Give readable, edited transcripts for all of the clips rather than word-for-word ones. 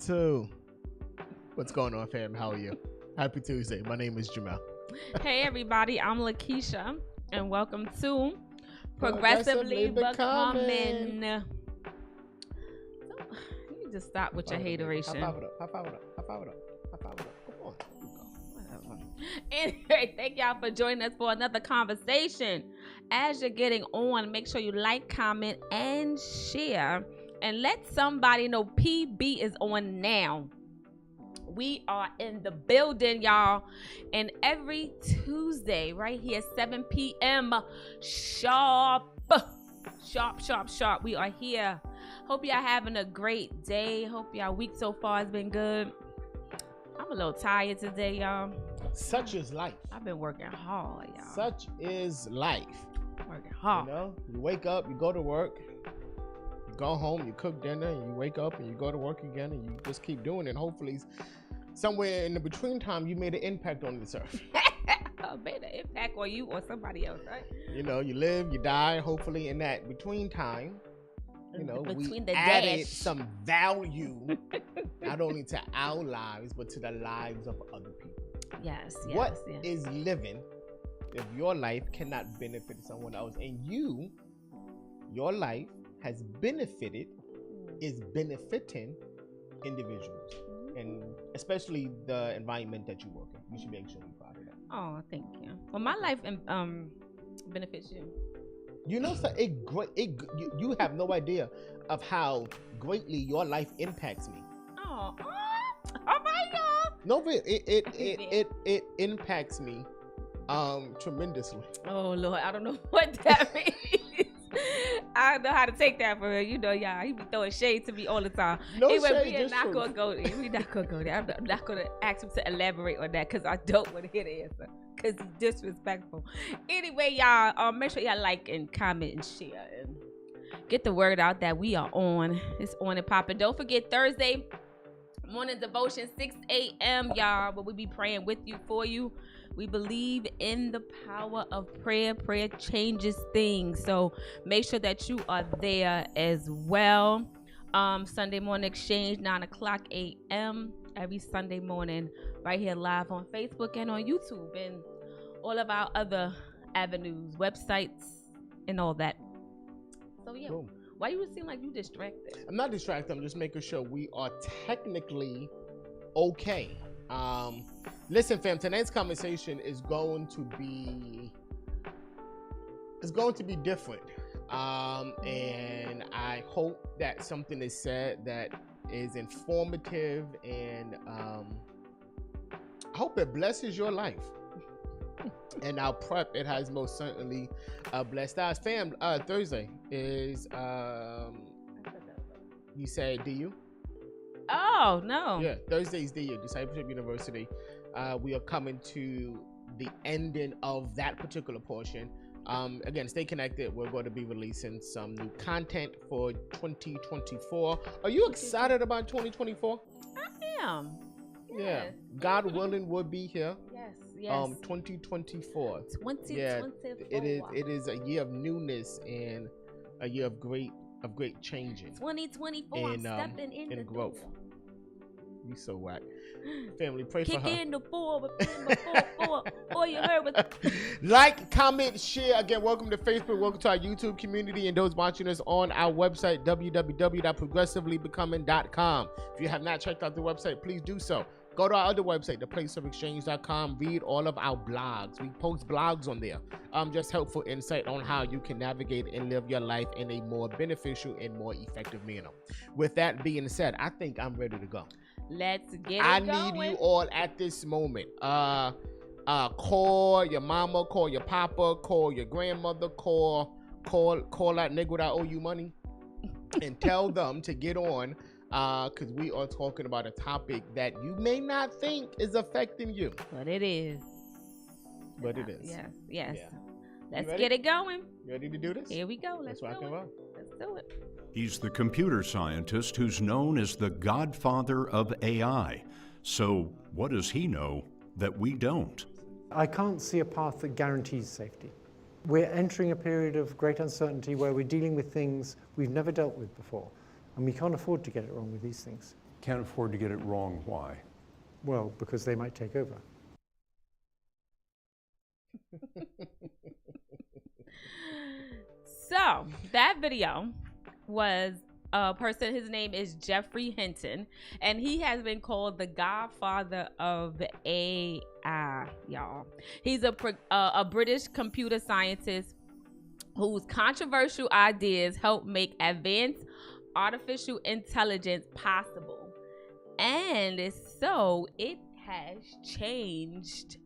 2. What's going on, fam? How are you? Happy Tuesday. My name is Jamel. Hey, everybody. I'm Lakeisha, and welcome to Progressively Becoming. So, you need to stop with your hateration. High five it up. Come on. Whatever. Anyway, thank y'all for joining us for another conversation. As you're getting on, make sure you like, comment, and share. And let somebody know PB is on now. We are in the building, y'all. And every Tuesday, right here, 7 p.m. Sharp. We are here. Hope y'all having a great day. Hope y'all week so far has been good. I'm a little tired today, y'all. Such is life. I've been working hard, y'all. Such is life. Working hard. You know, you wake up, you go to work, you go home, you cook dinner, and you wake up and you go to work again, and you just keep doing it. Hopefully, somewhere in the between time, you made an impact on this earth. Made an impact on you or somebody else, right? You know, you live, you die. Hopefully, in that between time, you know, we added some value, not only to our lives, but to the lives of other people. Yes. What is living if your life cannot benefit someone else? And your life has benefited, is benefiting individuals, and especially the environment that you work in. You should make sure you're proud of that. Oh, thank you. Well, my life benefits you. You know, so you have no idea of how greatly your life impacts me. Oh my God! No, but it impacts me tremendously. Oh Lord, I don't know what that means. I don't know how to take that for her. You know, y'all, he be throwing shade to me all the time. No anyway, shade, we're not gonna go there. We're not gonna go there. I'm not gonna ask him to elaborate on that because I don't want to hear the answer because he's disrespectful. Anyway, y'all, make sure y'all like and comment and share and get the word out that we are on. It's on and popping. Don't forget Thursday morning devotion, 6 a.m. y'all, where we be praying with you, for you. We believe in the power of prayer. Prayer changes things. So make sure that you are there as well. Sunday morning exchange, 9 o'clock a.m. every Sunday morning, right here live on Facebook and on YouTube and all of our other avenues, websites, and all that. So yeah. Boom. Why you seem like you distracted? I'm not distracted. I'm just making sure we are technically okay. Listen, fam, tonight's conversation is going to be different. And I hope that something is said that is informative, and I hope it blesses your life. And our prep, it has most certainly blessed us. Fam, Thursday is you say DU? Oh no. Yeah, Thursday is DU, Discipleship University. We are coming to the ending of that particular portion. Again, stay connected. We're going to be releasing some new content for 2024. Are you excited about 2024? I am. Yes. Yeah. God willing, we'll be here. Yes. 2024. 2024. Yeah, it is a year of newness and a year of great changing. 2024. And, stepping in the growth. You so whack. Family, pray Kick for her. In the four, you heard what? Like, comment, share. Again, welcome to Facebook. Welcome to our YouTube community and those watching us on our website, www.progressivelybecoming.com. If you have not checked out the website, please do so. Go to our other website, theplaceofexchange.com. Read all of our blogs. We post blogs on there. Just helpful insight on how you can navigate and live your life in a more beneficial and more effective manner. With that being said, I think I'm ready to go. Let's get it going. I need you all at this moment. Call your mama, call your papa, call your grandmother, call that nigga that owe you money, and tell them to get on. Because we are talking about a topic that you may not think is affecting you. But it is. But it is. Yes. Yeah. Let's get it going. You ready to do this? Here we go. Let's rock and roll. Let's do it. He's the computer scientist who's known as the godfather of AI. So what does he know that we don't? I can't see a path that guarantees safety. We're entering a period of great uncertainty where we're dealing with things we've never dealt with before, and we can't afford to get it wrong with these things. Can't afford to get it wrong. Why? Well, because they might take over. So that video was a person, his name is Jeffrey Hinton, and he has been called the godfather of AI, y'all. He's a British computer scientist whose controversial ideas help make advanced artificial intelligence possible. And so it has changed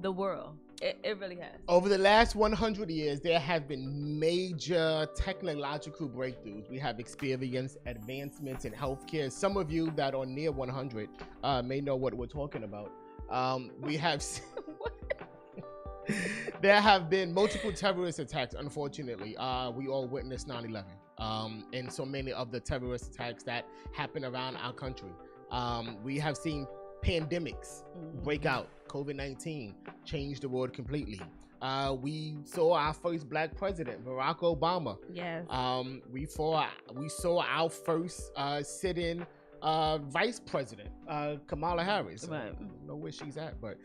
the world. It really has. Over the last 100 years, there have been major technological breakthroughs. We have experienced advancements in healthcare. Some of you that are near 100 may know what we're talking about. We have there have been multiple terrorist attacks, unfortunately. We all witnessed 9/11 and so many of the terrorist attacks that happen around our country. We have seen pandemics break out. COVID-19 changed the world completely. We saw our first black president, Barack Obama. Yes. We saw our first sitting vice president, Kamala Harris. Right. I don't know where she's at, but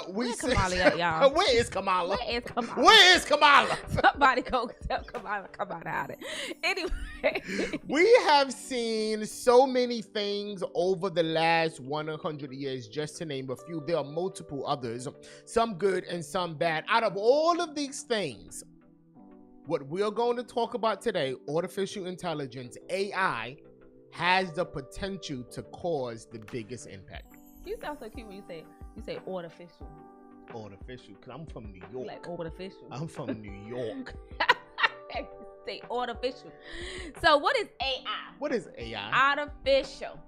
we Where Kamala at, y'all? Where is Kamala? Where is Kamala? Where is Kamala? Somebody go tell Kamala come out of it. Anyway. We have seen so many things over the last 100 years, just to name a few. There are multiple others, some good and some bad. Out of all of these things, what we're going to talk about today, artificial intelligence, AI, has the potential to cause the biggest impact. You sound so cute when you say artificial. Artificial, because I'm from New York. Like artificial. I'm from New York. Say artificial. So what is AI? What is AI? Artificial.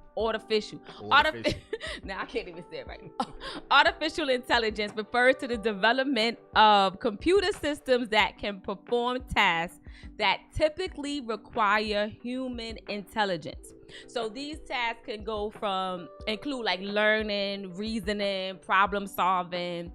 Now I can't even say it right. Artificial intelligence refers to the development of computer systems that can perform tasks that typically require human intelligence. So these tasks can include like learning, reasoning, problem solving,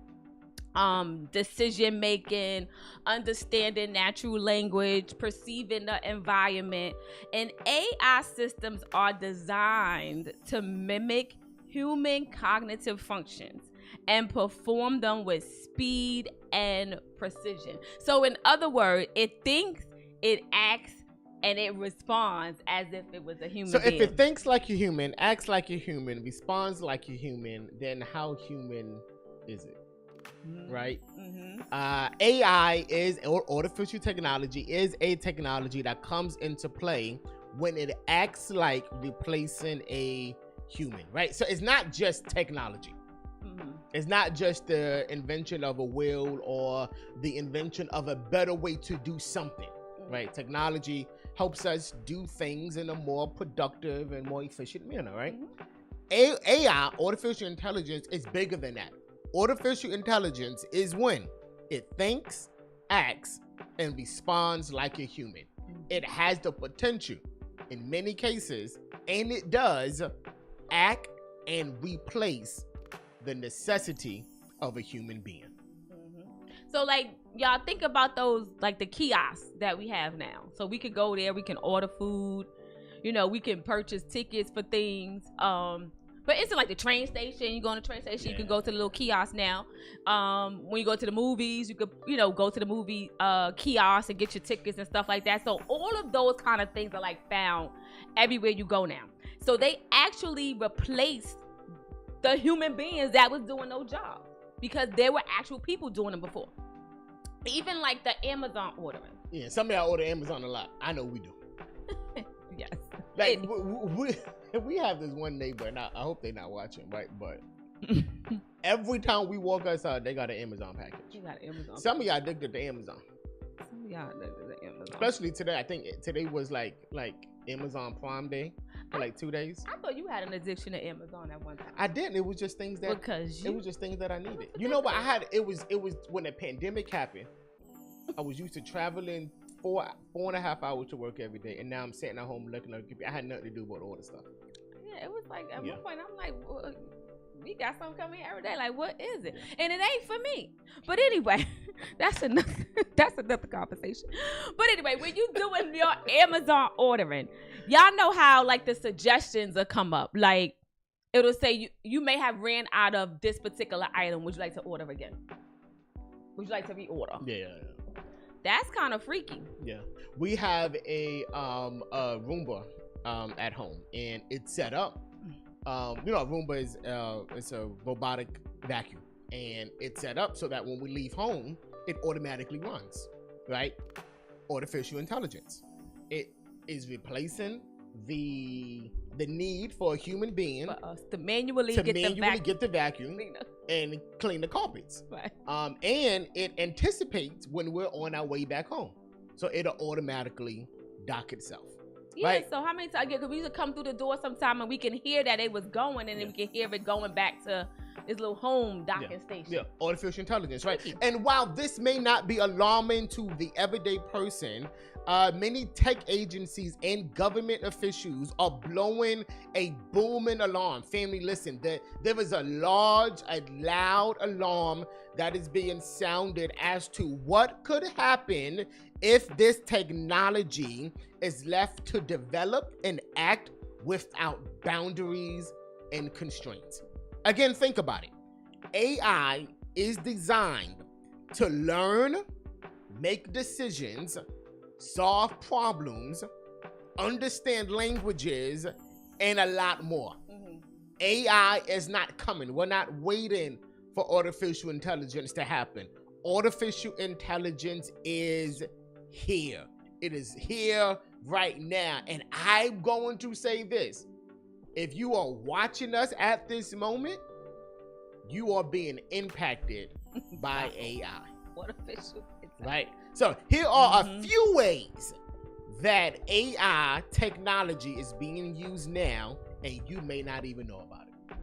decision making, understanding natural language, perceiving the environment. And AI systems are designed to mimic human cognitive functions and perform them with speed and precision. So in other words, it thinks, it acts, and it responds as if it was a human being. So if it thinks like a human, acts like a human, responds like a human, then how human is it? Right? AI is, or artificial technology is a technology that comes into play when it acts like replacing a human, right? So it's not just technology. It's not just the invention of a wheel or the invention of a better way to do something, right? Technology helps us do things in a more productive and more efficient manner, right? AI, artificial intelligence, is bigger than that. Artificial intelligence is when it thinks, acts, and responds like a human. It has the potential, in many cases, and it does, act and replace the necessity of a human being. So like, y'all think about those, like the kiosks that we have now. So we could go there, we can order food, we can purchase tickets for things. But it's like the train station. You go on the train station, you can go to the little kiosk now. When you go to the movies, you could, go to the movie kiosk and get your tickets and stuff like that. So all of those kind of things are like found everywhere you go now. So they actually replaced the human beings that was doing those jobs because there were actual people doing them before. Even like the Amazon ordering. Yeah, some of y'all order Amazon a lot. I know we do. Yes. Like we have this one neighbor, and I hope they're not watching, right? But every time we walk outside, they got an Amazon package. You got an Amazon. Some of y'all addicted to Amazon. Some of y'all addicted to Amazon. Especially today. I think today was like Amazon Prime Day for like 2 days. I thought you had an addiction to Amazon at one time. I didn't. It was just things that it was just things that I needed. You know what? It was when the pandemic happened. I was used to traveling 4.5 hours to work every day, and now I'm sitting at home looking at a computer. I had nothing to do but all the stuff. Yeah, it was like at one point I'm like, we got something coming every day. Like, what is it? And it ain't for me. But anyway, that's another conversation. But anyway, when you doing your Amazon ordering, y'all know how like the suggestions will come up. Like it'll say you may have ran out of this particular item. Would you like to order again? Would you like to reorder? Yeah. That's kind of freaky. Yeah. We have a Roomba at home, and it's set up. A Roomba is it's a robotic vacuum, and it's set up so that when we leave home, it automatically runs, right? Artificial intelligence. It is replacing the need for a human being For us to manually to get get the vacuum cleaner. and clean the carpets. Right. And it anticipates when we're on our way back home, so it'll automatically dock itself. Yeah, Right. so how many times? Because we used to come through the door sometime and we can hear that it was going, and then we can hear it going back to this little home docking station. Yeah, artificial intelligence, right? Freaky. And while this may not be alarming to the everyday person, many tech agencies and government officials are blowing a booming alarm. Family, listen, there is a loud alarm that is being sounded as to what could happen if this technology is left to develop and act without boundaries and constraints. Again, think about it. AI is designed to learn, make decisions, solve problems, understand languages, and a lot more. Mm-hmm. AI is not coming. We're not waiting for artificial intelligence to happen. Artificial intelligence is here. It is here right now. And I'm going to say this. If you are watching us at this moment, you are being impacted by AI. Artificial intelligence. Right? So here are a few ways that AI technology is being used now, and you may not even know about it.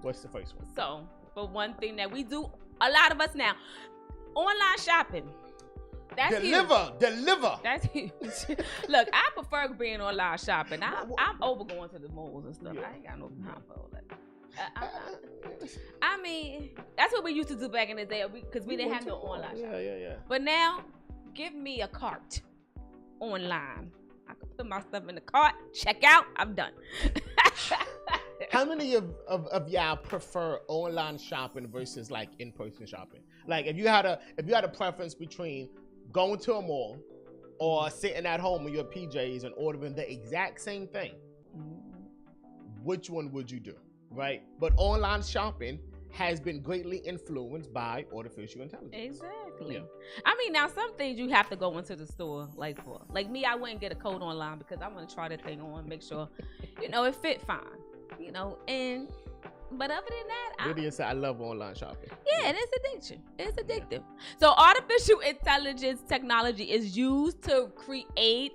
What's the first one? So, but one thing that we do, a lot of us now, online shopping. That's Deliver. That's huge. Look, I prefer being online shopping. I'm over going to the malls and stuff. I ain't got no time for all that. I mean, that's what we used to do back in the day because we didn't have no online shopping. Yeah. But now, give me a cart online. I can put my stuff in the cart, check out, I'm done. How many of y'all prefer online shopping versus like in-person shopping? Like if you had a preference between going to a mall or sitting at home in your PJs and ordering the exact same thing, which one would you do? Right? But online shopping has been greatly influenced by artificial intelligence. Exactly. Yeah. I mean, now some things you have to go into the store like for. Like me, I wouldn't get a coat online because I want to try the thing on, make sure, it fit fine. But other than that, Lydia said, I love online shopping. Yeah, and it's addiction. It's addictive. So artificial intelligence technology is used to create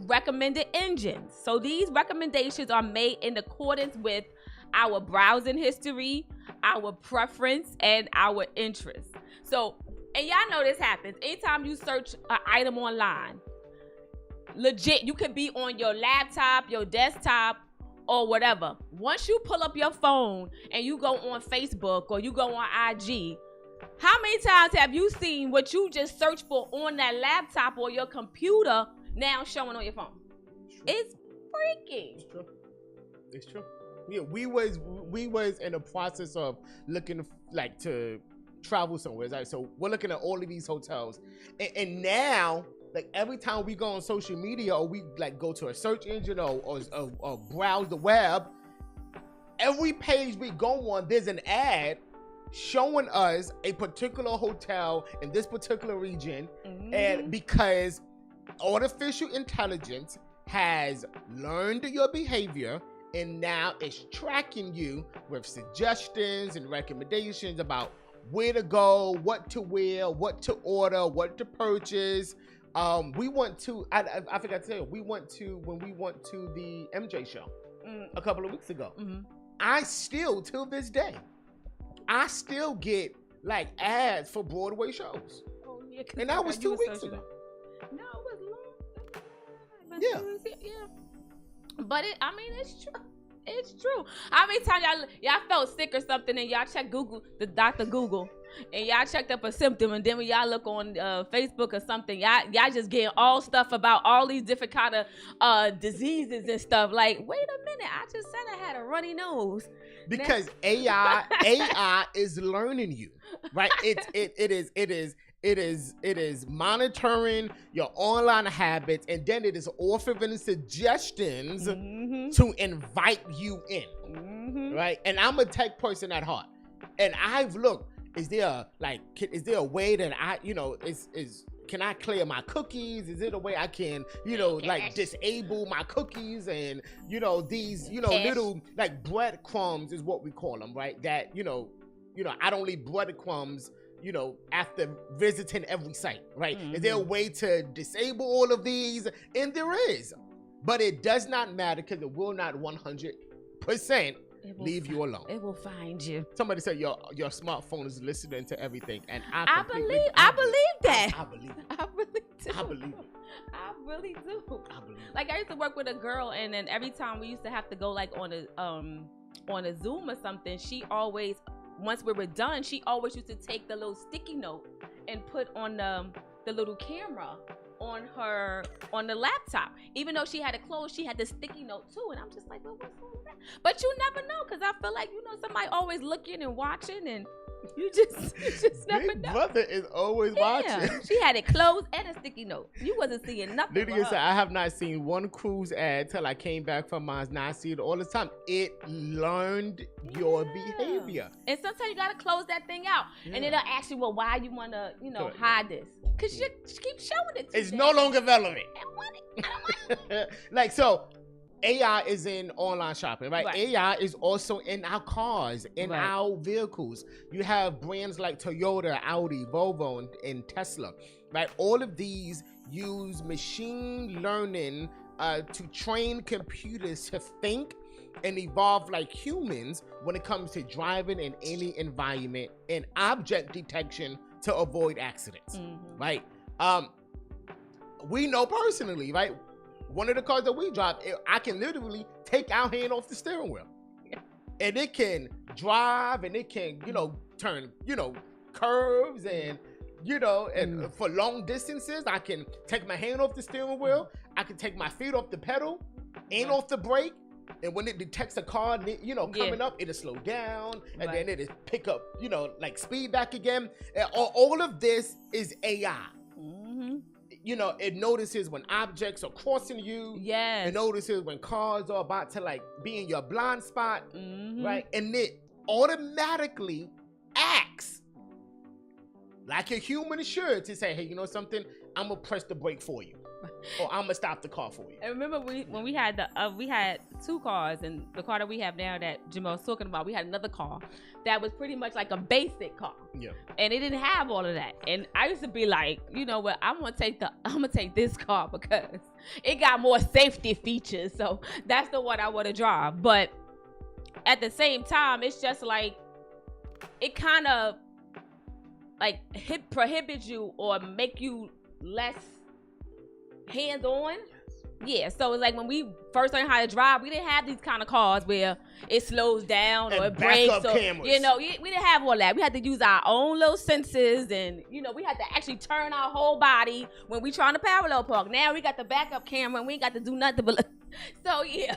recommended engines. So these recommendations are made in accordance with our browsing history, our preference, and our interests. So, and y'all know this happens. Anytime you search an item online, legit, you could be on your laptop, your desktop, or whatever. Once you pull up your phone and you go on Facebook or you go on IG, how many times have you seen what you just searched for on that laptop or your computer now showing on your phone? It's freaky. It's true. Yeah, we was in the process of looking like to travel somewhere. Right? So we're looking at all of these hotels, and now like every time we go on social media or we like go to a search engine or browse the web, every page we go on, there's an ad showing us a particular hotel in this particular region, and because artificial intelligence has learned your behavior and now it's tracking you with suggestions and recommendations about where to go, what to wear, what to order, what to purchase. We went to, I forgot to tell you, when we went to the MJ show a couple of weeks ago. I still, till this day, I still get like ads for Broadway shows. Oh, yeah, and that was 2 weeks ago. No, it was long. Yeah. Yeah. But it's true. It's true. How many times y'all felt sick or something and y'all check Google, the Dr. Google, and y'all checked up a symptom, and then when y'all look on Facebook or something, y'all just getting all stuff about all these different kind of diseases and stuff. Like, wait a minute, I just said I had a runny nose. Because AI is learning you, right? It is monitoring your online habits, and then it is offering suggestions to invite you in, right? And I'm a tech person at heart, and I've looked. Is there a way that can I clear my cookies? Is it a way I can, disable my cookies and, these, little like breadcrumbs is what we call them, right? That, I don't leave breadcrumbs, after visiting every site, right? Is there a way to disable all of these? And there is, but it does not matter because it will not 100% leave you alone. It will find you. Somebody said your smartphone is listening to everything, and I believe that. I believe it. I really do. I believe it. I really do. I believe it. Like, I used to work with a girl, and then every time we used to have to go like on a Zoom or something, she always, once we were done, she always used to take the little sticky note and put on the little camera on the laptop. Even though she had it closed, she had the sticky note too. And I'm just like, well, what's wrong with that? But you never know, because I feel like, somebody always looking and watching, and you just never Big know. Brother is always watching. She had it closed and a sticky note. You wasn't seeing nothing. Lydia said, I have not seen one cruise ad till I came back from mine. Now I see it all the time. It learned your behavior. And sometimes you gotta close that thing out. Yeah. And it'll ask you, well, why you wanna, hide this? Because you keep showing it to It's them. no longer relevant. I want it. I don't want it. Like, so AI is in online shopping, right? Right. AI is also in our cars, in our vehicles. You have brands like Toyota, Audi, Volvo, and Tesla, right? All of these use machine learning to train computers to think and evolve like humans when it comes to driving in any environment and object detection to avoid accidents, right? We know personally, right? One of the cars that we drive, I can literally take our hand off the steering wheel, and it can drive, and it can, turn, curves, and, and for long distances, I can take my hand off the steering wheel. I can take my feet off the pedal and off the brake. And when it detects a car, coming up, it'll slow down, and then it'll pick up, like speed back again. And all of this is AI. It notices when objects are crossing you. Yes. It notices when cars are about to like be in your blind spot, right? And it automatically acts like a human should to say, hey, you know something? I'm gonna press the brake for you, or I'm gonna stop the car for you. And remember when we had we had two cars, and the car that we have now that Jamal was talking about, we had another car that was pretty much like a basic car. Yeah. And it didn't have all of that. And I used to be like, you know what, I'm gonna take this car because it got more safety features. So that's the one I want to drive. But at the same time, it's just like it kind of like prohibits you or make you less hands-on. Yeah, so it's like when we first learned how to drive, we didn't have these kind of cars where it slows down or it brakes. Or, cameras. We didn't have all that. We had to use our own little senses, and we had to actually turn our whole body when we trying to parallel park. Now we got the backup camera, and we ain't got to do nothing but. So yeah.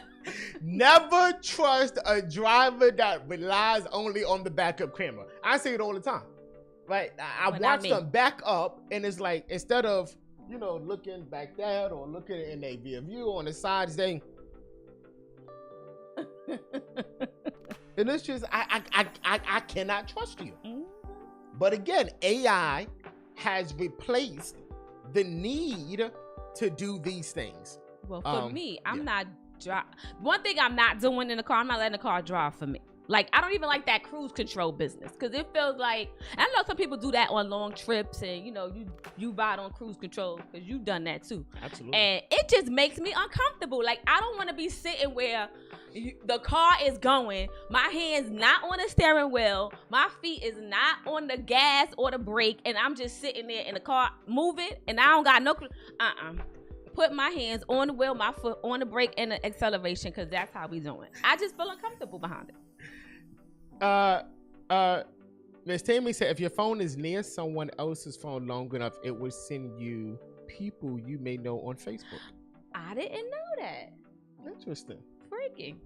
Never trust a driver that relies only on the backup camera. I say it all the time, right? I watch them back up, and it's like instead of looking back there or looking in a rear view on the sides, and it's just I cannot trust you. But again, AI has replaced the need to do these things. Well, for me, I'm not one thing I'm not doing in the car, I'm not letting the car drive for me. Like, I don't even like that cruise control business because it feels like, I know some people do that on long trips and, you ride on cruise control because you've done that too. Absolutely. And it just makes me uncomfortable. Like, I don't want to be sitting where the car is going, my hand's not on the steering wheel, my feet is not on the gas or the brake, and I'm just sitting there in the car moving and I don't got no clue. put my hands on the wheel, my foot on the brake and the acceleration, because that's how we doing. I just feel uncomfortable behind it. Miss Tammy said if your phone is near someone else's phone long enough, it will send you people you may know on Facebook. I didn't know that. Interesting. Freaking.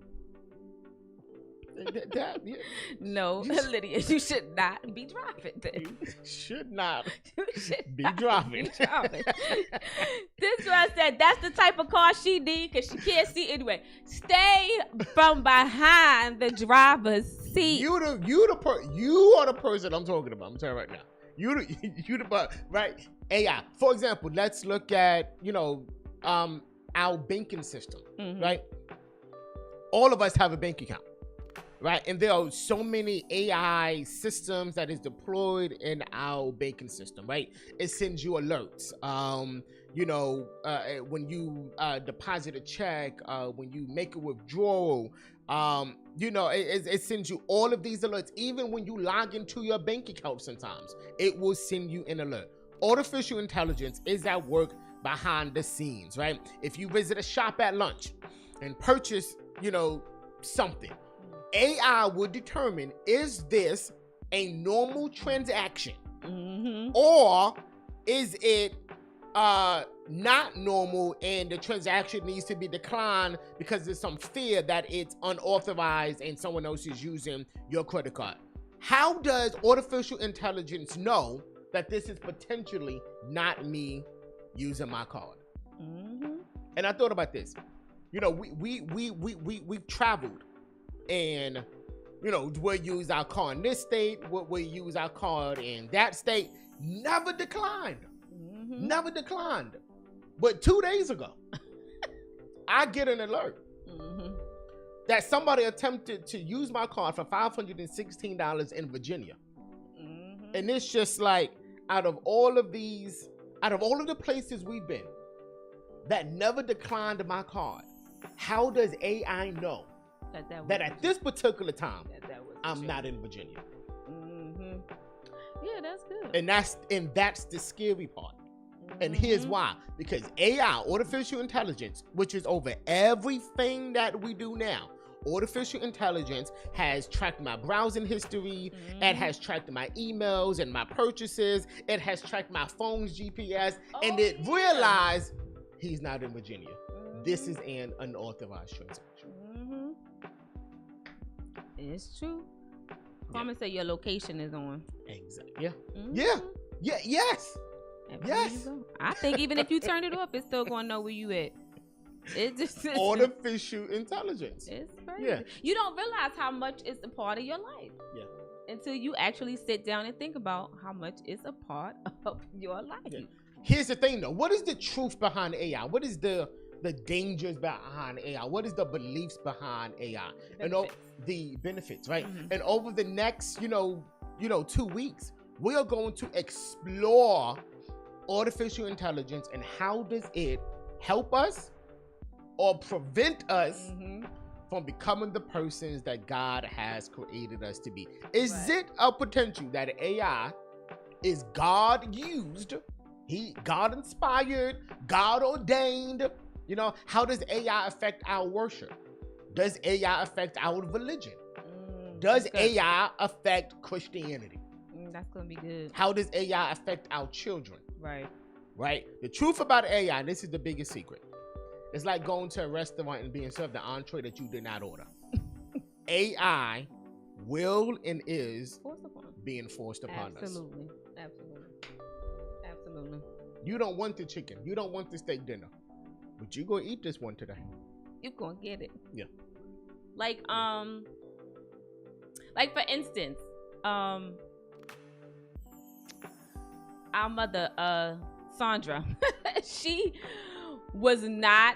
Yeah. No, Lydia, you should not be driving then. You should not You should be not driving. be driving. This one said that's the type of car she need because she can't see anyway. Stay from behind the driver's seat. You are the person I'm talking about. I'm telling you right now. You the right AI. For example, let's look at our banking system, right? All of us have a bank account, right? And there are so many AI systems that is deployed in our banking system, right? It sends you alerts. When you deposit a check, when you make a withdrawal, it sends you all of these alerts. Even when you log into your bank account sometimes, it will send you an alert. Artificial intelligence is at work behind the scenes, right? If you visit a shop at lunch and purchase, something, AI will determine, is this a normal transaction or is it not normal and the transaction needs to be declined because there's some fear that it's unauthorized and someone else is using your credit card. How does artificial intelligence know that this is potentially not me using my card? And I thought about this. We've traveled and we'll use our car in this state, we'll use our card in that state. Never declined. But 2 days ago, I get an alert that somebody attempted to use my card for $516 in Virginia. And it's just like, out of all of the places we've been that never declined my card, how does AI know that at this particular time I'm not in Virginia? Yeah, that's good. And that's the scary part. And here's why. Because AI, artificial intelligence, which is over everything that we do now, artificial intelligence has tracked my browsing history, it has tracked my emails and my purchases, it has tracked my phone's GPS, and it realized he's not in Virginia. This is an unauthorized transaction. It's true. Carmen said your location is on. Exactly. Yes. I think even if you turn it off, it's still going to know where you at. It's just artificial intelligence. It's crazy. Yeah. You don't realize how much it's a part of your life. Yeah. Until you actually sit down and think about how much it's a part of your life. Yeah. Here's the thing though. What is the truth behind AI? What is the dangers behind AI? What is the beliefs behind AI? And the benefits, right? And over the next, 2 weeks, we are going to explore artificial intelligence and how does it help us or prevent us from becoming the persons that God has created us to be. Is it a potential that AI is God used, God inspired, God ordained? How does AI affect our worship? Does AI affect our religion? Does AI affect Christianity? That's going to be good. How does AI affect our children? Right. The truth about AI, and this is the biggest secret, it's like going to a restaurant and being served the entree that you did not order. AI will and is being forced upon us. Absolutely. You don't want the chicken. You don't want the steak dinner. But you gonna eat this one today. You gonna get it. Yeah. Like for instance, our mother, Sandra, she was not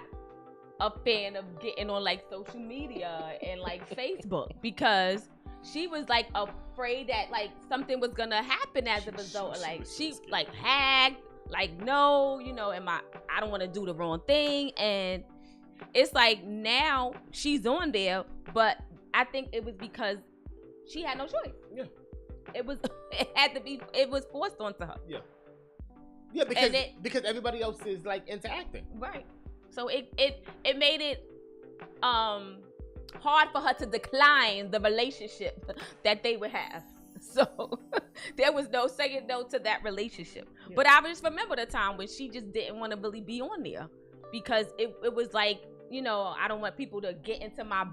a fan of getting on like social media and like Facebook because she was like afraid that like something was gonna happen as a result. Like she like hacked. Like, no, I don't want to do the wrong thing. And it's like now she's on there, but I think it was because she had no choice. Yeah. It was forced onto her. Yeah. Yeah, because everybody else is like interacting. Right. So it made it hard for her to decline the relationship that they would have. So there was no saying no to that relationship. Yeah. But I just remember the time when she just didn't want to really be on there because it was like, you know, I don't want people to get into my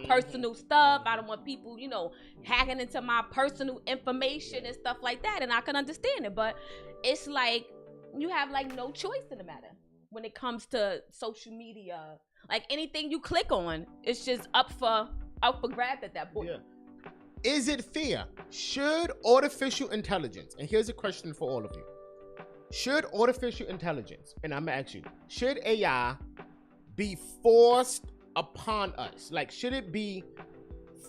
personal stuff. I don't want people, you know, hacking into my personal information and stuff like that. And I can understand it, but it's like you have like no choice in the matter when it comes to social media. Like anything you click on, it's just up for grabs at that point. Yeah. Is it fair? Should artificial intelligence, and here's a question for all of you. Should artificial intelligence, and I'm gonna ask you, should AI be forced upon us? Like, should it be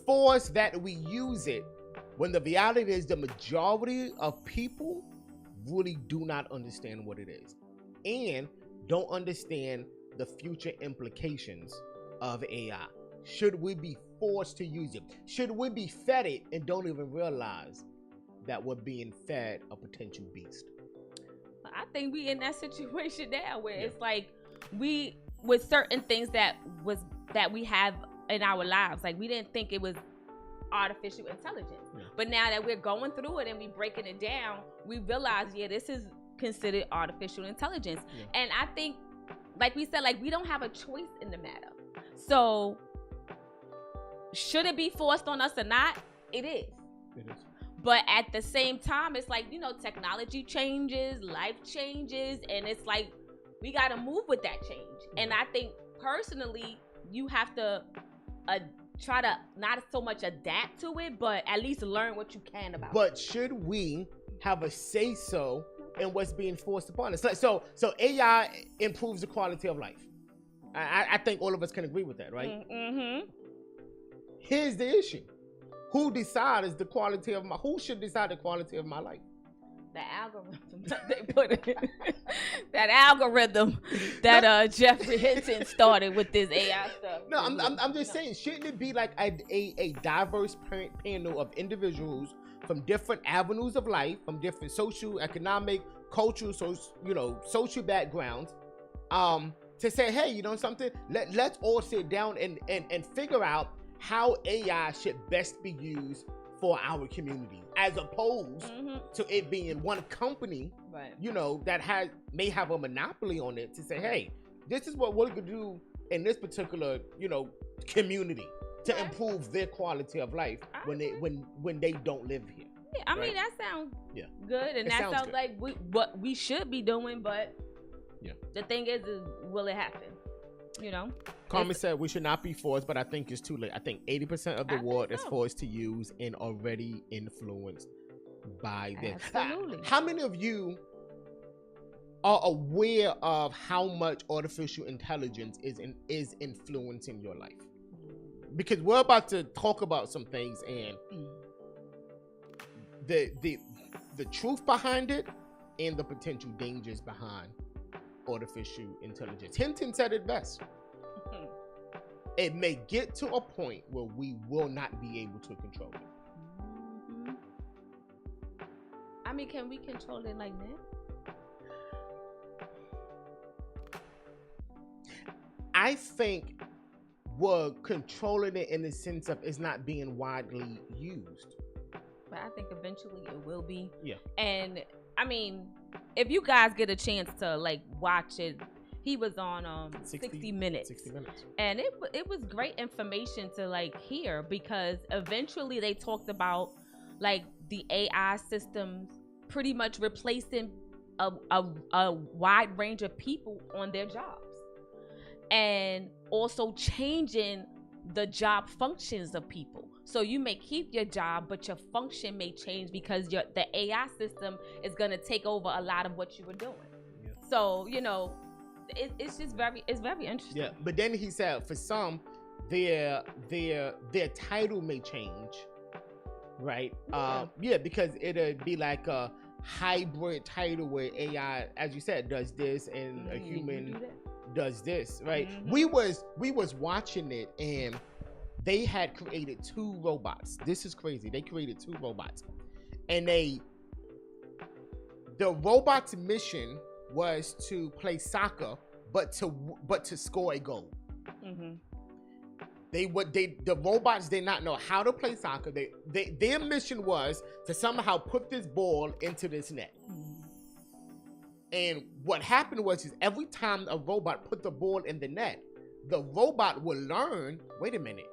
forced that we use it when the reality is the majority of people really do not understand what it is and don't understand the future implications of AI? Should we be forced to use it? Should we be fed it and don't even realize that we're being fed a potential beast? I think we in that situation now where it's like we, with certain things that we have in our lives, like we didn't think it was artificial intelligence, but now that we're going through it and we breaking it down, we realize, this is considered artificial intelligence. And I think, like we said, like we don't have a choice in the matter. So should it be forced on us or not? It is. It is. But at the same time, it's like, you know, technology changes, life changes, and it's like we got to move with that change. And I think personally, you have to try to not so much adapt to it, but at least learn what you can about it. But should we have a say-so in what's being forced upon us? So AI improves the quality of life. I think all of us can agree with that, right? Mm-hmm. Here's the issue. Who decides the quality of who should decide the quality of my life? The algorithm that they put in. That algorithm that Jeffrey Hinton started with this AI stuff. No, I'm just saying, shouldn't it be like a diverse panel of individuals from different avenues of life, from different social, economic, cultural, social backgrounds, to say, hey, you know something? Let's all sit down and figure out how AI should best be used for our community, as opposed to it being one company, you know, that may have a monopoly on it to say, hey, this is what we're gonna do in this particular, you know, community to improve their quality of life when they don't live here. Yeah, I mean that sounds good, and that sounds like what we should be doing, but the thing is will it happen? You know, Carmen said we should not be forced, but I think it's too late. I think 80% of the world is forced to use and already influenced by them. Absolutely. How many of you are aware of how much artificial intelligence is influencing your life? Because we're about to talk about some things, and the truth behind it and the potential dangers behind artificial intelligence. Hinton said it best. It may get to a point where we will not be able to control it. I mean, can we control it like that? I think we're controlling it in the sense of it's not being widely used. But I think eventually it will be. Yeah. And I mean, if you guys get a chance to like watch it, he was on 60 Minutes. 60 Minutes. And it was great information to like hear, because eventually they talked about like the AI systems pretty much replacing a wide range of people on their jobs, and also changing the job functions of people. So you may keep your job, but your function may change because the AI system is going to take over a lot of what you were doing. Yeah. So, you know, it's very interesting. Yeah, but then he said for some, their title may change, right? Yeah, because it'll be like a hybrid title where AI, as you said, does this and a human does this, right? We was watching it, and they had created 2 robots. This is crazy. They created 2 robots, and they The robot's mission was to play soccer, but to score a goal. Mm-hmm. The robots did not know how to play soccer. Their mission was to somehow put this ball into this net. Mm-hmm. And what happened was is every time a robot put the ball in the net, the robot would learn, wait a minute,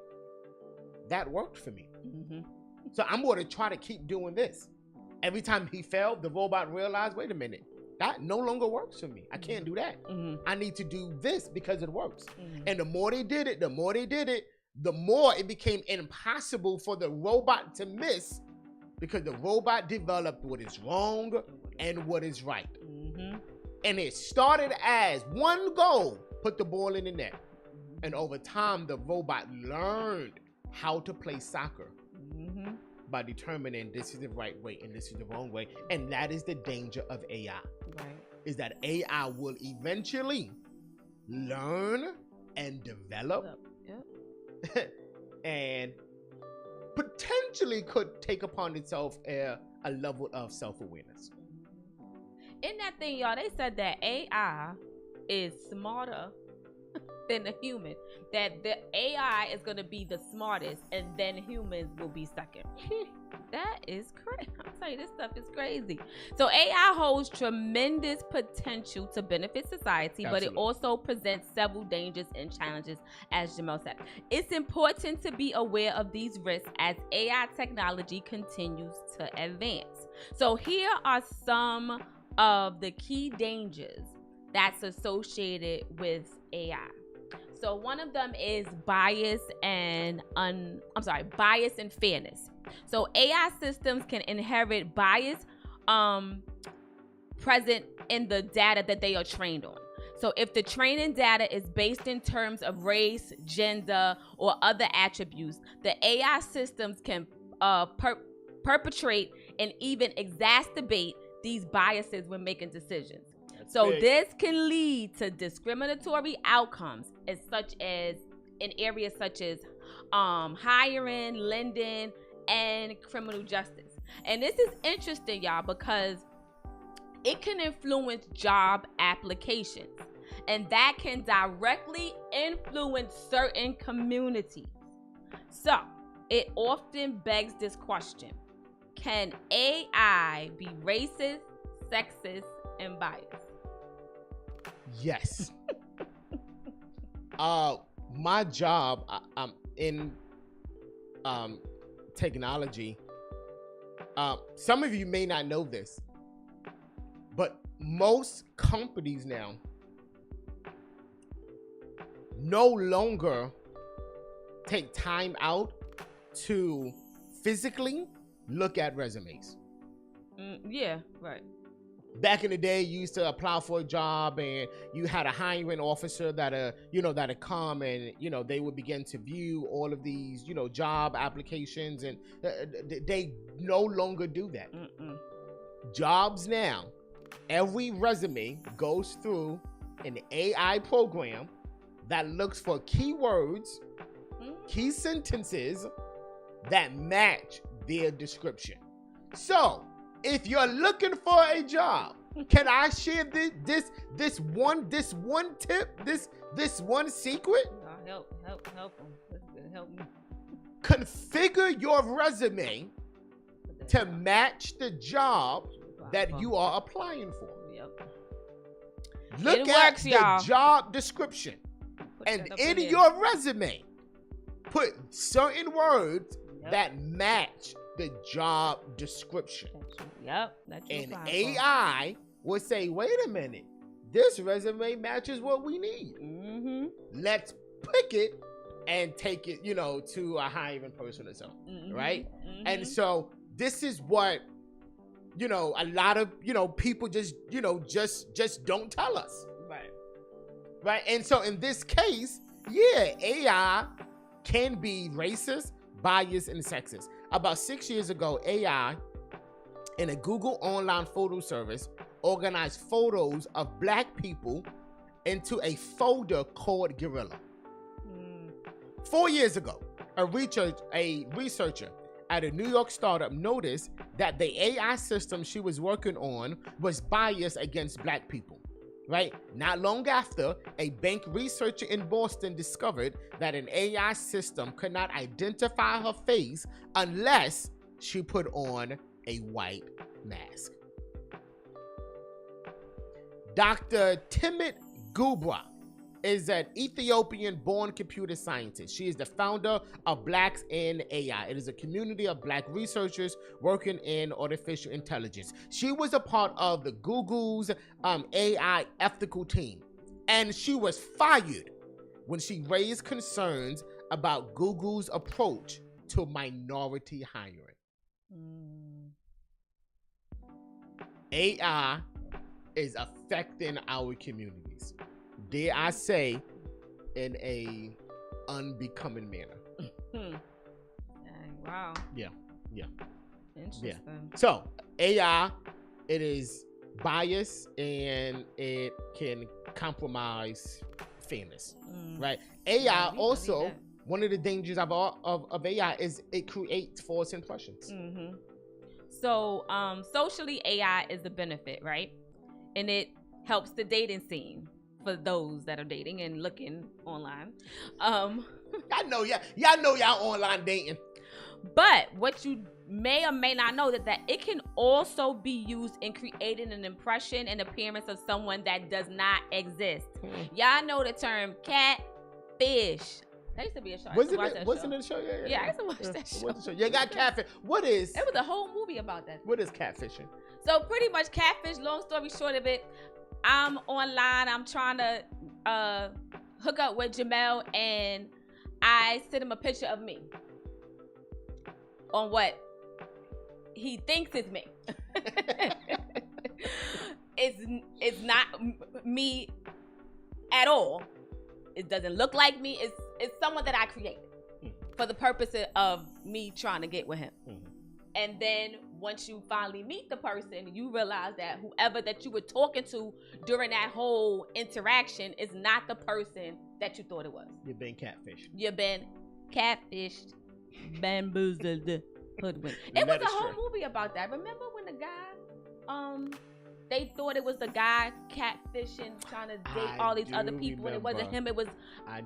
that worked for me. Mm-hmm. So I'm going to try to keep doing this. Every time he failed, the robot realized, wait a minute, that no longer works for me. I can't do that. Mm-hmm. I need to do this because it works. Mm-hmm. And the more they did it, the more it became impossible for the robot to miss, because the robot developed what is wrong and what is right. Mm-hmm. And it started as one goal, put the ball in the net. And over time, the robot learned how to play soccer Mm-hmm. by determining this is the right way and this is the wrong way. And that is the danger of AI, Right. is that AI will eventually learn and develop Yep. and potentially could take upon itself a level of self-awareness. In that thing, y'all, they said that AI is smarter than the human. That the AI is going to be the smartest, and then humans will be second. That is crazy. I'm telling you, this stuff is crazy. So AI holds tremendous potential to benefit society, but it Absolutely. also presents several dangers and challenges, as Jamal said. It's important to be aware of these risks as AI technology continues to advance. So here are some of the key dangers that's associated with AI. So one of them is bias and fairness. So AI systems can inherit bias present in the data that they are trained on. So if the training data is based in terms of race, gender, or other attributes, the AI systems can perpetrate and even exacerbate these biases when making decisions. So this can lead to discriminatory outcomes in areas such as hiring, lending, and criminal justice. And this is interesting, y'all, because it can influence job applications, and that can directly influence certain communities. So it often begs this question: can AI be racist, sexist, and biased? Yes. My job, I'm in technology. Some of you may not know this, but most companies now no longer take time out to physically look at resumes. Yeah, right. Back in the day, you used to apply for a job and you had a hiring officer that'd come and, they would begin to view all of these, job applications, and they no longer do that. Jobs now, every resume goes through an AI program that looks for keywords, key sentences that match their description. So, if you're looking for a job, can I share this one tip, this one secret? Help them. This is gonna help me. Configure your resume to match the job that you are applying for. Yep. Look It at works, the y'all. job description, Put and that up in there. your resume, put certain words that match the job description. Yep. That's your And platform. AI will say, wait a minute, this resume matches what we need. Let's pick it and take it, to a hiring person or something, right? And so this is what, a lot of, people just don't tell us. Right. And so in this case, yeah, AI can be racist, biased, and sexist. About 6 years ago, AI in a Google online photo service organized photos of Black people into a folder called Gorilla. 4 years ago, a researcher at a New York startup noticed that the AI system she was working on was biased against black people. Right? Not long after, a bank researcher in Boston discovered that an AI system could not identify her face unless she put on a white mask. Dr. Timit Gubra is an Ethiopian-born computer scientist. She is the founder of Blacks in AI. It is a community of black researchers working in artificial intelligence. She was a part of the Google's AI ethical team, and she was fired when she raised concerns about Google's approach to minority hiring. AI is affecting our communities, dare I say, in a unbecoming manner. Wow. Yeah. Interesting. So AI, it is biased and it can compromise fairness, right? AI also, one of the dangers of AI is it creates false impressions. So socially, AI is a benefit, right? And it helps the dating scene for those that are dating and looking online. I know y'all online dating. But what you may or may not know that it can also be used in creating an impression and appearance of someone that does not exist. Y'all know the term catfish. That used to be a show. Wasn't it a show? Yeah, I used to watch that show. What's the show? You got catfish. It was a whole movie about that. What is catfishing? So pretty much catfish, long story short of it, I'm online, I'm trying to hook up with Jamel, and I send him a picture of me on what he thinks is me. It's not me at all. It doesn't look like me. It's someone that I created for the purpose of me trying to get with him. And then once you finally meet the person, you realize that whoever that you were talking to during that whole interaction is not the person that you thought it was. You've been catfished. You've been catfished, bamboozled, hoodwinked. It was a whole movie about that. Remember when the guy, they thought it was the guy catfishing, trying to date all these other people, and it wasn't him. It was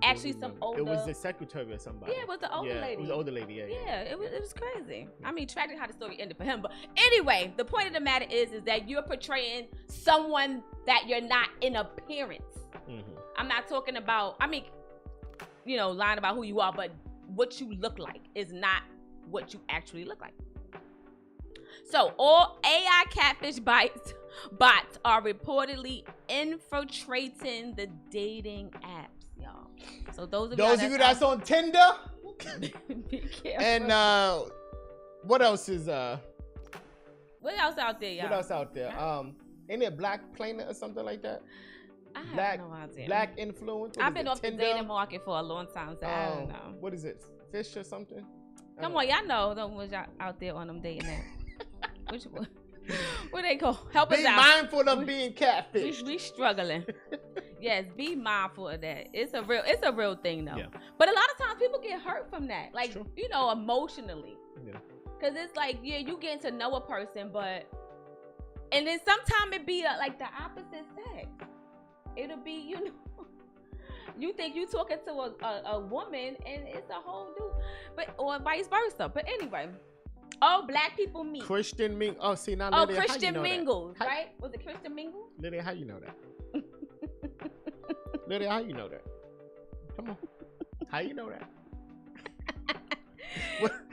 actually some older. It was the secretary or somebody. Yeah, it was the older lady. It was the older lady. Yeah, it was crazy. I mean, tragic how the story ended for him. But anyway, the point of the matter is that you're portraying someone that you're not in appearance. I'm not talking about. I mean, lying about who you are, but what you look like is not what you actually look like. So all AI catfish bots are reportedly infiltrating the dating apps, y'all. So those of you that's on Tinder, be careful. And what else is what else out there, y'all? What else out there? Ain't it Black Planet or something like that? I have no idea. Black influence. I've been off the dating market for a long time, so I don't know. What is it? Fish or something? Come on, y'all know the ones out there on them dating apps. Which one? What they call? Help us out. Be mindful of being catfish. We struggling. Yes, be mindful of that. It's a real thing though. Yeah. But a lot of times people get hurt from that, like emotionally. Yeah. Cause it's like you getting to know a person, and then sometimes it be like the opposite sex. It'll be you think you talking to a woman and it's a whole dude, or vice versa. But anyway. Oh, black people meet. Christian Mingle. Oh, see now. Oh, Lydia, Christian how you know Mingles, that? right? Was it Christian Mingle? Lydia, how you know that? Lydia, how you know that? Come on. How you know that?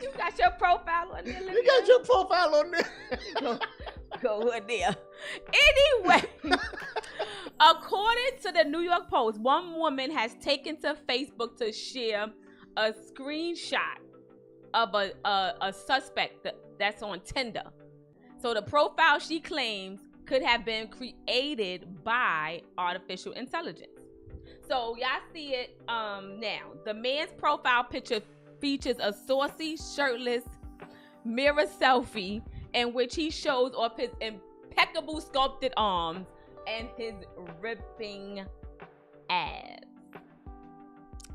You got your profile on there, Lydia? You got your profile on there. Go in there. Anyway, according to the New York Post, one woman has taken to Facebook to share a screenshot of a suspect that's on Tinder. So the profile she claims could have been created by artificial intelligence. So y'all see it now. The man's profile picture features a saucy, shirtless mirror selfie in which he shows off his impeccable sculpted arms and his ripping abs.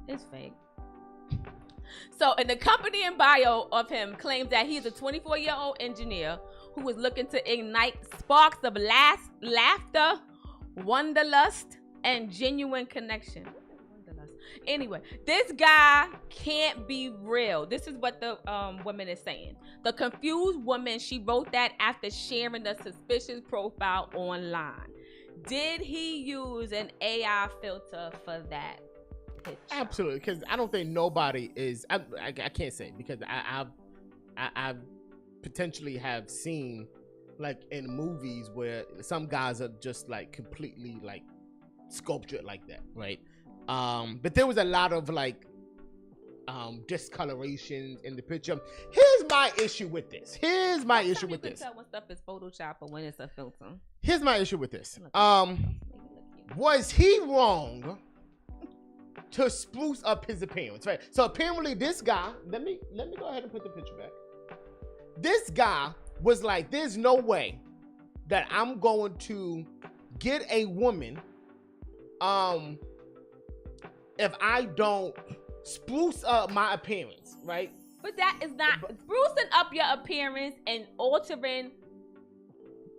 It's fake. So, in the company and bio of him claims that he's a 24-year-old engineer who is looking to ignite sparks of laughter, wanderlust, and genuine connection. Anyway, this guy can't be real. This is what the woman is saying. The confused woman, she wrote that after sharing the suspicious profile online. Did he use an AI filter for that picture? Absolutely, because I don't think nobody is. I can't say, because I potentially have seen, like, in movies where some guys are just like completely like sculptured like that, right? But there was a lot of like discoloration in the picture. Here's my issue with this. Here's my issue with this. Tell when stuff is Photoshop or when it's a filter. Here's my issue with this. Was he wrong to spruce up his appearance? Right. So apparently this guy, let me go ahead and put the picture back. This guy was like, there's no way that I'm going to get a woman if I don't spruce up my appearance, right? But that is not sprucing up your appearance and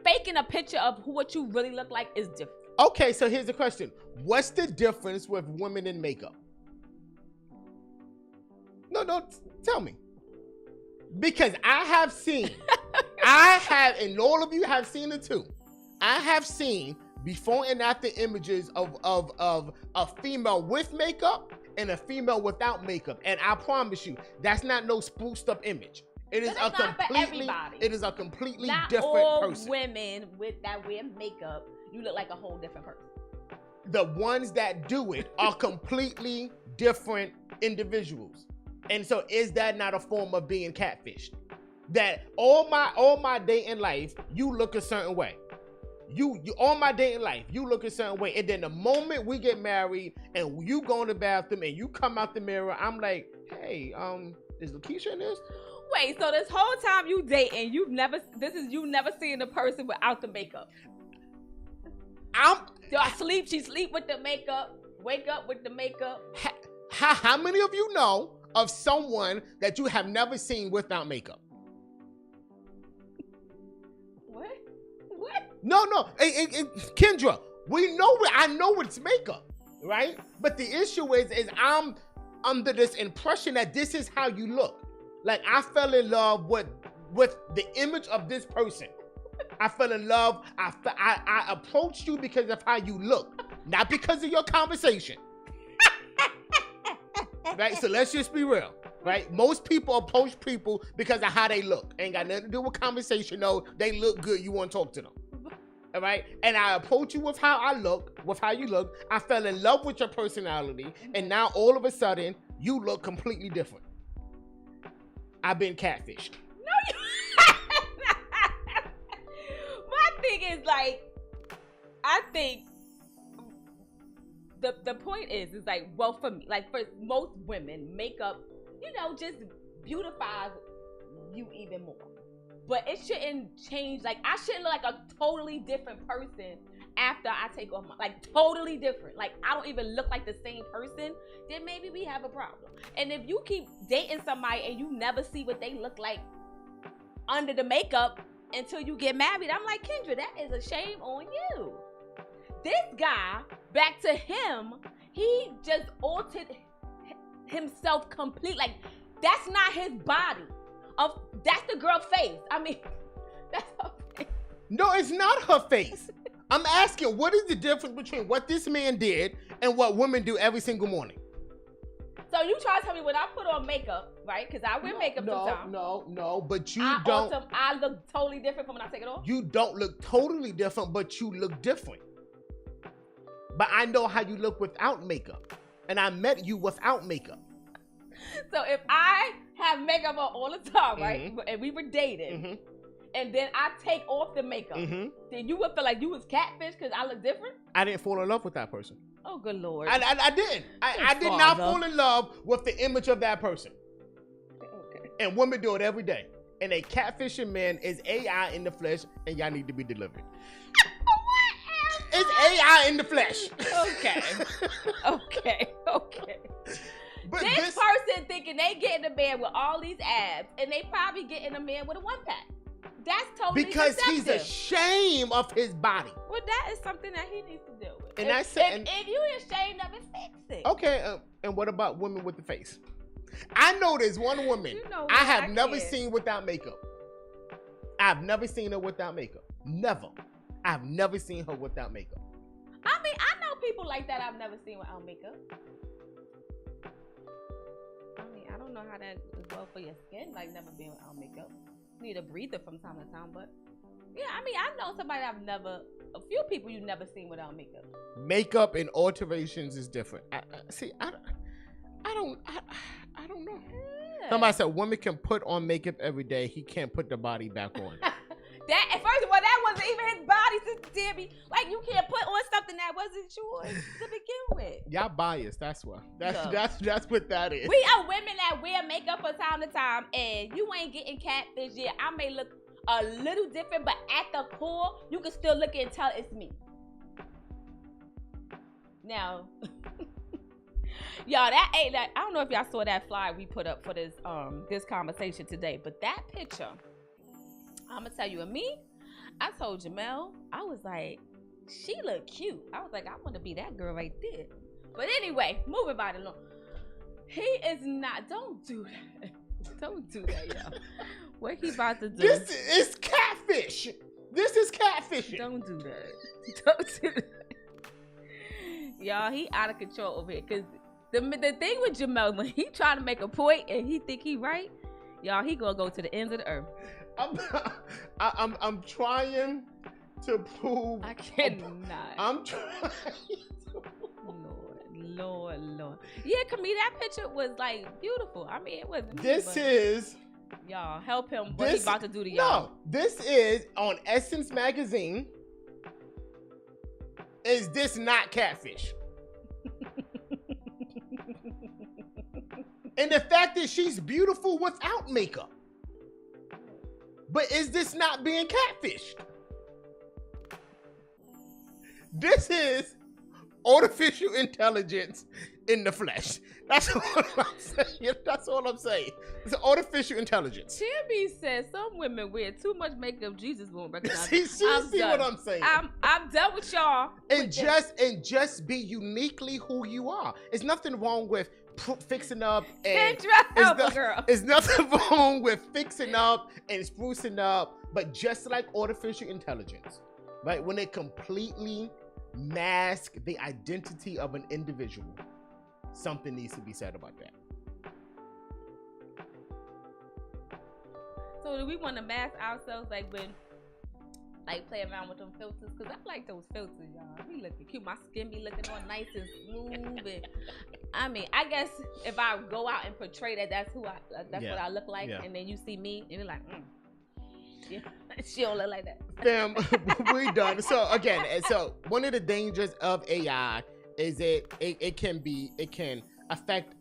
faking a picture of what you really look like is different. Okay, so here's the question. What's the difference with women in makeup? No, tell me. Because I have seen, and all of you have seen it too. I have seen before and after images of a female with makeup and a female without makeup, and I promise you, that's not no spruced up image. It is a completely not different all person. Women that wear makeup, you look like a whole different person. The ones that do it are completely different individuals, and so is that not a form of being catfished? That all my dating life, you look a certain way. You all my dating life, you look a certain way, and then the moment we get married and you go in the bathroom and you come out the mirror, I'm like, hey, is Lakeisha in this? Wait, so this whole time you dating, you never seen the person without the makeup? She sleep with the makeup, wake up with the makeup. How many of you know of someone that you have never seen without makeup? No, Kendra, I know it's makeup, right? But the issue is I'm under this impression that this is how you look. Like, I fell in love with the image of this person. I fell in love. I approached you because of how you look, not because of your conversation. Right? So let's just be real, right? Most people approach people because of how they look. Ain't got nothing to do with conversation. No, they look good. You want to talk to them. All right, and I approach you with how I look, with how you look. I fell in love with your personality, and now all of a sudden, you look completely different. I've been catfished. No, you. My thing is, like, I think the point is like, well, for me, like, for most women, makeup, just beautifies you even more. But it shouldn't change. Like, I shouldn't look like a totally different person after I take off totally different. Like, I don't even look like the same person. Then maybe we have a problem. And if you keep dating somebody and you never see what they look like under the makeup until you get married, I'm like, Kendra, that is a shame on you. This guy, back to him, he just altered himself completely. Like, that's not his body. That's the girl's face. I mean, that's her face. No, it's not her face. I'm asking, what is the difference between what this man did and what women do every single morning? So you try to tell me when I put on makeup, right? Because I wear makeup sometimes. No, but I look totally different from when I take it off? You don't look totally different, but you look different. But I know how you look without makeup. And I met you without makeup. So if I have makeup on all the time, right? Mm-hmm. And we were dating, mm-hmm. and then I take off the makeup, mm-hmm. then you would feel like you was catfish because I look different? I didn't fall in love with that person. Oh, good Lord. I didn't. I did not fall in love with the image of that person. Okay. And women do it every day. And a catfishing man is AI in the flesh, and y'all need to be delivered. It's AI in the flesh. Okay. this person thinking they getting a man with all these abs, and they probably getting a man with a 1-pack. That's totally because deceptive. he's ashamed of his body. Well, that is something that he needs to deal with. And if you ashamed of it, fix it. Okay, and what about women with the face? I know there's one woman I have never seen without makeup. I've never seen her without makeup. Never. I've never seen her without makeup. I mean, I know people like that I've never seen without makeup. I mean, I don't know how that is well for your skin, like never being without makeup. You need a breather from time to time, but yeah, I mean, I know somebody a few people you've never seen without makeup. Makeup and alterations is different. I don't know. Yeah. Somebody said women can put on makeup every day. He can't put the body back on. That, first of all, that wasn't even his body, Sister Debbie. Like, you can't put on something that wasn't yours to begin with. Y'all biased, that's why. That's what that is. We are women that wear makeup from time to time, and you ain't getting catfish yet. I may look a little different, but at the core, you can still look and tell it's me. Now, y'all, that ain't that. I don't know if y'all saw that flyer we put up for this conversation today, but that picture, I'm gonna tell you, and me, I told Jamel, I was like, she look cute. I was like, I want to be that girl right there. But anyway, moving right along. He is not. Don't do that. Don't do that, y'all. What he about to do? This is catfish. This is catfishing. Don't do that. Don't do that. Y'all, he out of control over here. Cause the thing with Jamel, when he trying to make a point and he think he right, y'all, he gonna go to the ends of the earth. I'm trying to prove. I cannot. I'm trying to Lord. Yeah, Camille, that picture was like beautiful. I mean, it wasn't. This is. Y'all, help him. What he about to do to y'all? No, this is on Essence Magazine. Is this not catfish? And the fact that she's beautiful without makeup. But is this not being catfished? This is artificial intelligence in the flesh. That's all I'm saying. That's all I'm saying. It's artificial intelligence. Chimmy says some women wear too much makeup. Jesus won't recognize. See what I'm saying? I'm done with y'all. And just be uniquely who you are. There's nothing wrong with fixing up and there's nothing wrong with fixing up and sprucing up, but just like artificial intelligence, right? When it completely masks the identity of an individual, something needs to be said about that. So do we want to mask ourselves like when play around with them filters? Because I like those filters, y'all. We looking cute. My skin be looking all nice and smooth. And I mean, I guess if I go out and portray that's what I look like, and then you see me and you're like, yeah, she don't look like that. Fam, we done. So again, so one of the dangers of AI is it can affect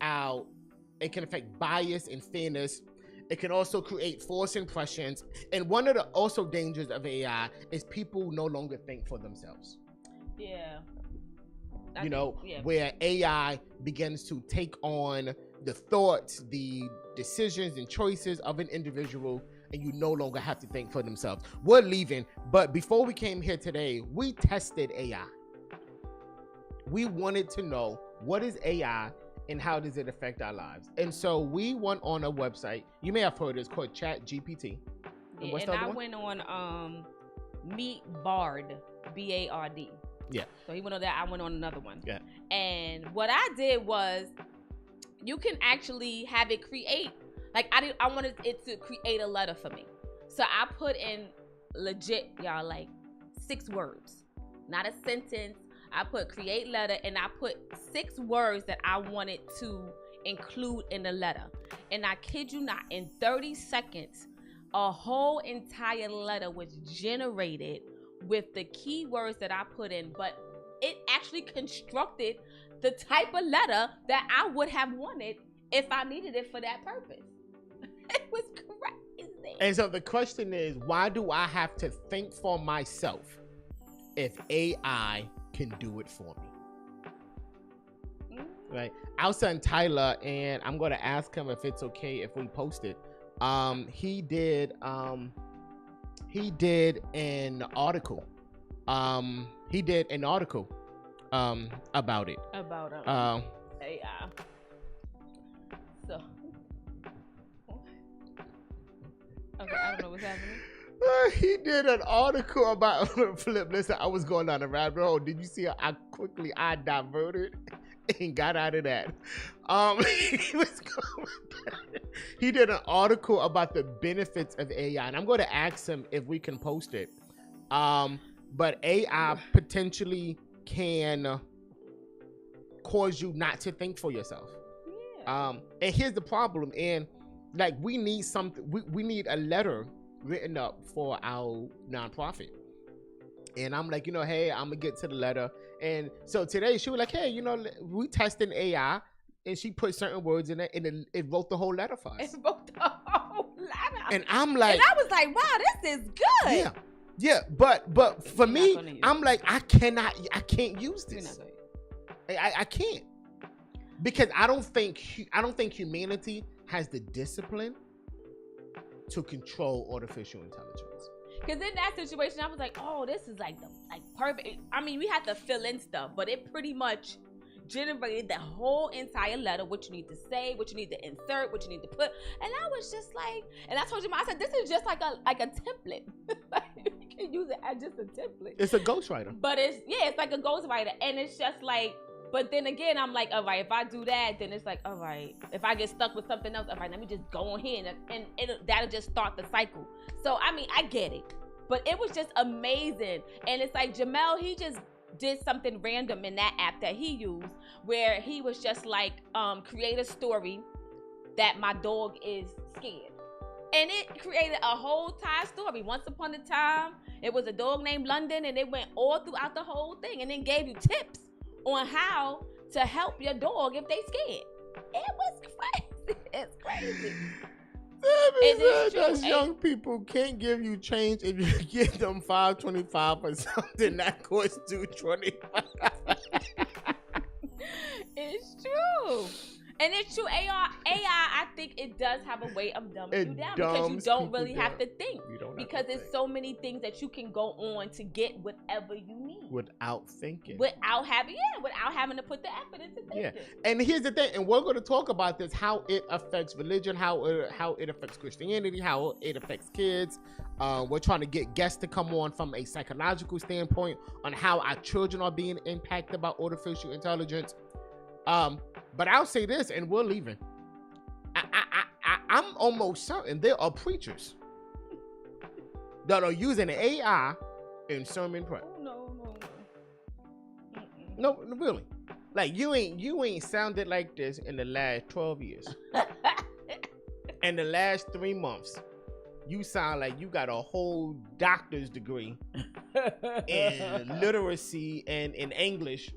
bias and fairness. It can also create false impressions. And one of the also dangers of AI is people no longer think for themselves. Yeah. Where AI begins to take on the thoughts, the decisions and choices of an individual, and you no longer have to think for themselves. We're leaving, but before we came here today, we tested AI. We wanted to know, what is AI and how does it affect our lives? And so we went on a website, you may have heard, it's called ChatGPT. And what's the other one? Went on Meet Bard, B-A-R-D. Yeah. So he went on that, I went on another one. Yeah. And what I did was, you can actually have it create, I wanted it to create a letter for me. So I put in legit, y'all, 6 words, not a sentence. I put create letter, and I put 6 words that I wanted to include in the letter. And I kid you not, in 30 seconds, a whole entire letter was generated with the keywords that I put in, but it actually constructed the type of letter that I would have wanted if I needed it for that purpose. It was crazy. And so the question is, why do I have to think for myself if AI can do it for me? right? Our son Tyler, and I'm gonna ask him if it's okay if we post it. He did an article. About it. About AI. So okay, I don't know what's happening. He did an article about Flip. Listen, I was going down a rabbit hole. Did you see how quickly I diverted and got out of that? He did an article about the benefits of AI, and I'm going to ask him if we can post it. But AI potentially can cause you not to think for yourself. Yeah. And here's the problem. And like, we need something. We need a letter written up for our nonprofit. And I'm like, hey, I'm gonna get to the letter. And so today she was like, hey, we testing AI, and she put certain words in it, and it wrote the whole letter for us. It wrote the whole letter. And I'm like, and I was like, wow, this is good. Yeah. But for me, I'm like, I can't use this. I can't, because I don't think humanity has the discipline to control artificial intelligence. Because in that situation, I was like, oh, this is like perfect. I mean, we had to fill in stuff, but it pretty much generated the whole entire letter, what you need to say, what you need to insert, what you need to put. And I was just like, and I told you, I said, this is just like a template. You can use it as just a template. It's a ghostwriter. But it's like a ghostwriter. And it's just like, but then again, I'm like, all right, if I do that, then it's like, all right, if I get stuck with something else, all right, let me just go on here and that'll just start the cycle. So, I mean, I get it, but it was just amazing. And it's like Jamel, he just did something random in that app that he used where he was just like, create a story that my dog is scared. And it created a whole entire story. Once upon a time, it was a dog named London, and it went all throughout the whole thing and then gave you tips on how to help your dog if they scared. It was crazy. It's crazy. Those young people can't give you change if you give them $5.25 for something that costs $2.25. It's true. And it's true. AI, I think it does have a way of dumbing you down because you don't really have to think. Because there's so many things that you can go on to get whatever you need. Without thinking. Without having to put the effort into thinking. Yeah. And here's the thing, and we're going to talk about this, how it affects religion, how it affects Christianity, how it affects kids. We're trying to get guests to come on from a psychological standpoint on how our children are being impacted by artificial intelligence. But I'll say this, and we're leaving. I'm almost certain there are preachers that are using AI in sermon prep. Oh, no. No, really. Like, you ain't sounded like this in the last 12 years. In the last 3 months, you sound like you got a whole doctor's degree in literacy and in English.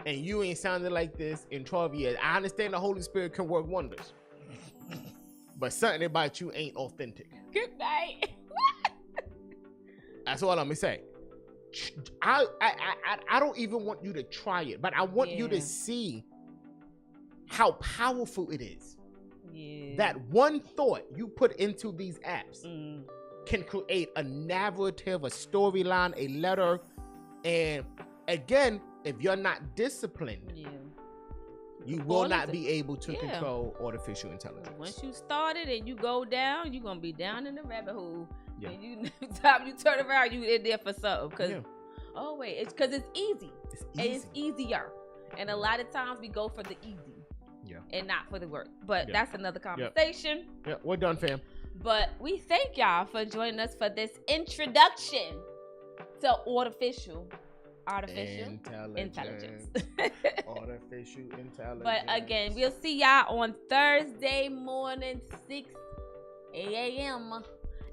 And you ain't sounded like this in 12 years. I understand the Holy Spirit can work wonders. But something about you ain't authentic. Good night. That's all I'm going to say. I don't even want you to try it, but I want you to see how powerful it is. Yeah. That one thought you put into these apps can create a narrative, a storyline, a letter. And again, if you're not disciplined, you will not be able to control artificial intelligence. Once you start it and you go down, you're going to be down in the rabbit hole. Yeah. And time you turn around, you in there for something. It's because it's easy. It's easier. And a lot of times we go for the easy and not for the work. But that's another conversation. Yeah, we're done, fam. But we thank y'all for joining us for this introduction to artificial intelligence. Artificial intelligence. But again, we'll see y'all on Thursday morning, 6 a.m.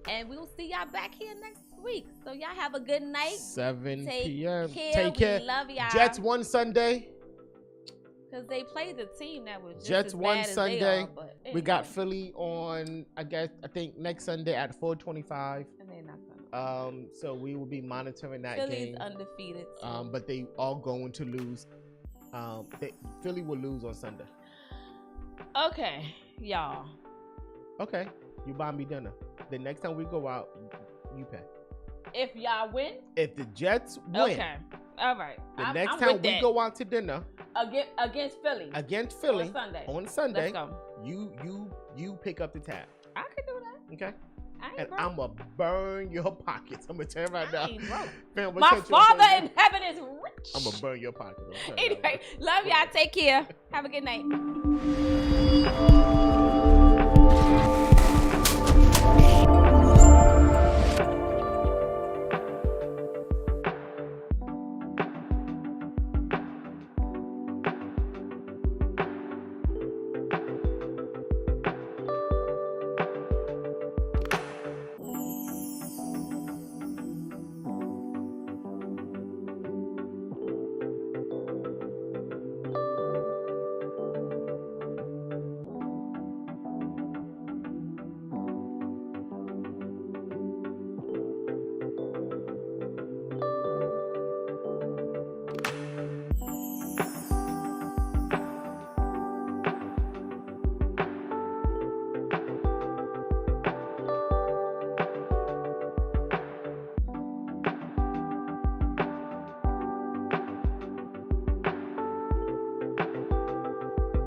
And we'll see y'all back here next week. So y'all have a good night. 7 p.m. Take care. We love y'all. Jets won Sunday. Because they played the team that was just Jets as won bad as Sunday. they are, but we got Philly on, I think next Sunday at 4:25. And they're not gonna. So we will be monitoring that Philly's game. undefeated. So. But they are going to lose. Philly will lose on Sunday. Okay, y'all. Okay, you buy me dinner. The next time we go out, you pay. If y'all win. If the Jets win. Okay. All right. The next time we go out to dinner. Against Philly. Against Philly. On Sunday. Let's go. You pick up the tab. I can do that. Okay. And I'm going to burn your pockets. I'm going to tell you right now. Fam, my Father in heaven is rich. I'm going to burn your pockets. Anyway, love y'all. Take care. Have a good night.